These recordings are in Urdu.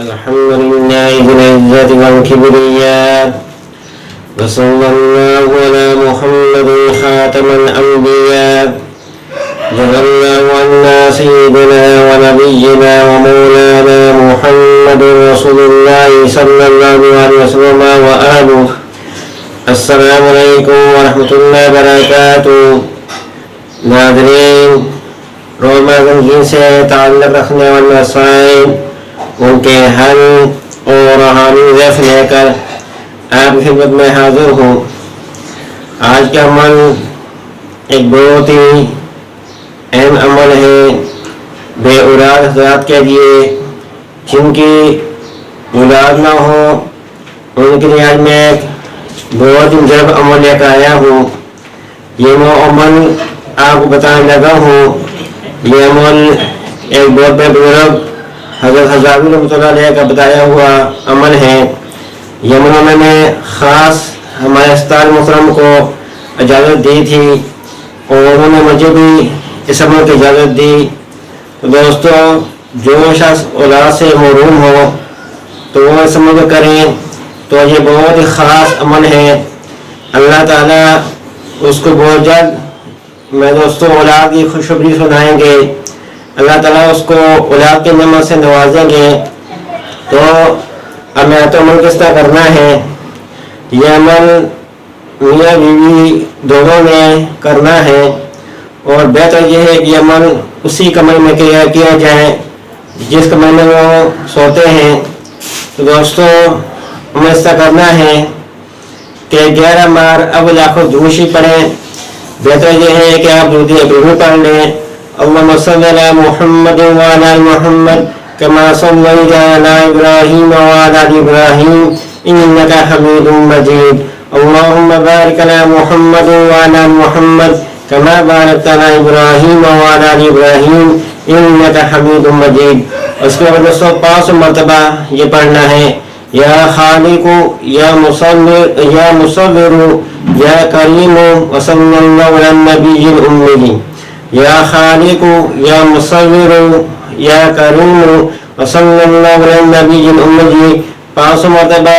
الحمد لله ذي العزة والكبرياء وصلى الله على محمد خاتم الأنبياء جزا الله عنا سيدنا ونبينا ومولانا محمد رسول الله صلى الله عليه وسلم وآله. السلام علیکم ورحمۃ اللہ وبرکاتہ. ناظرین، روزمرہ زندگی سے تعلق رکھنے والے مسائل، ان کے حل اور روحانی ضعف لے کر آپ کی خدمت میں حاضر ہوں. آج کا عمل ایک بہت ہی اہم عمل ہے بے اولاد حضرات کے لیے جن کی اولاد نہ ہو. ان کے لیے آج میں ایک بہت ہی مجرب عمل لے کر آیا ہوں. یہ وہ عمل آپ کو بتانے لگا ہوں. یہ عمل ایک بہت بڑے بزرگ حضرت حضرات رحمۃ اللہ علیہ کا بتایا ہوا عمل ہے. یہ عمل انہوں نے خاص ہمارے استاد محترم کو اجازت دی تھی اور انہوں نے مجھے بھی اس عمل کی اجازت دی. تو دوستو، جو شخص اولاد سے محروم ہو تو وہ اس عمل کو کریں. تو یہ بہت ہی خاص عمل ہے. اللہ تعالیٰ اس کو بہت جلد میں دوستوں اولاد کی خوشخبری سنائیں گے. اللہ تعالیٰ اس کو اولاد کے نعمت سے نوازیں گے. تو ہمیں تو عمل کس طرح کرنا ہے؟ یہ عمل میاں بیوی دونوں نے کرنا ہے اور بہتر یہ ہے کہ یہ عمل اسی کمرے میں کیا جائے جس کمرے میں وہ سوتے ہیں. تو دوستوں، ہمیں اس طرح کرنا ہے کہ 11 بار اب لاکھوں دوشی پڑھیں. بہتر یہ ہے کہ آپ درود ابراہیمی پڑھ لیں. اللہم صلی علی محمد وعلی آل محمد کما صلیت علی ابراہیم وعلی آل ابراہیم انک حمید مجید. اللہم بارک علی محمد وعلی آل محمد کما بارکت علی ابراہیم وعلی آل ابراہیم انک حمید مجید. اس کے بعد دوستوں 500 مرتبہ یہ پڑھنا ہے. یا خالق یا مصور یا کریم وصلی اللہ علی النبی الامی. یا خالق یا مصور یا کریم وصلی اللہ علی النبی الامی. 500 مرتبہ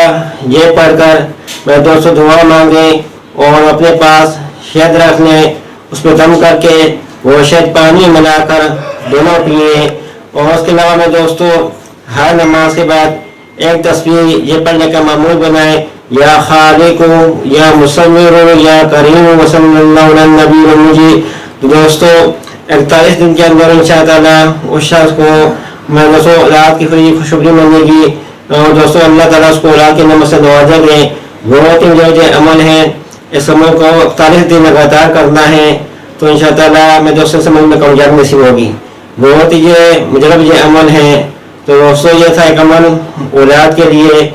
یہ پڑھ کر میں دوستوں دعا مانگیں اور اپنے پاس شہد رکھ لیں. اس پہ دم کر کے وہ شہد پانی ملا کر دونوں پیئیں. اور اس کے علاوہ میں دوستوں ہر نماز کے بعد ایک تسبیح یہ پڑھنے کا معمول بنائے. یا خالق یا مصور یا کریم وصلی اللہ علی النبی الامی. تو دوستو 41 دن کے اندر انشاء تعالیٰ اس شخص کو میں دوستوں اولاد کی خوشخبری ملے گی. اور دوستوں اللہ تعالیٰ اس کو اولاد کے نعمت سے نوازیں گے. بہت ہی جو عمل ہے، اس عمل کو 41 دن لگاتار کرنا ہے. تو انشاء تعالیٰ میں دوستوں سے عمل میں کامیابی نصیب ہوگی. بہت ہی یہ مجرب یہ عمل ہے. تو دوستوں یہ تھا ایک عمل اولاد کے لیے.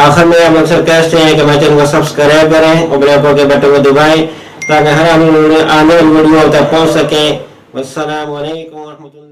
آخر میں ہم اکثر کہتے ہیں کہ میں چینل کو سبسکرائب کریں اور بیل کے بٹن کو دبائیں تاکہ ہر آنے والی ویڈیو تک پہنچ سکے. والسلام علیکم ورحمۃ اللہ.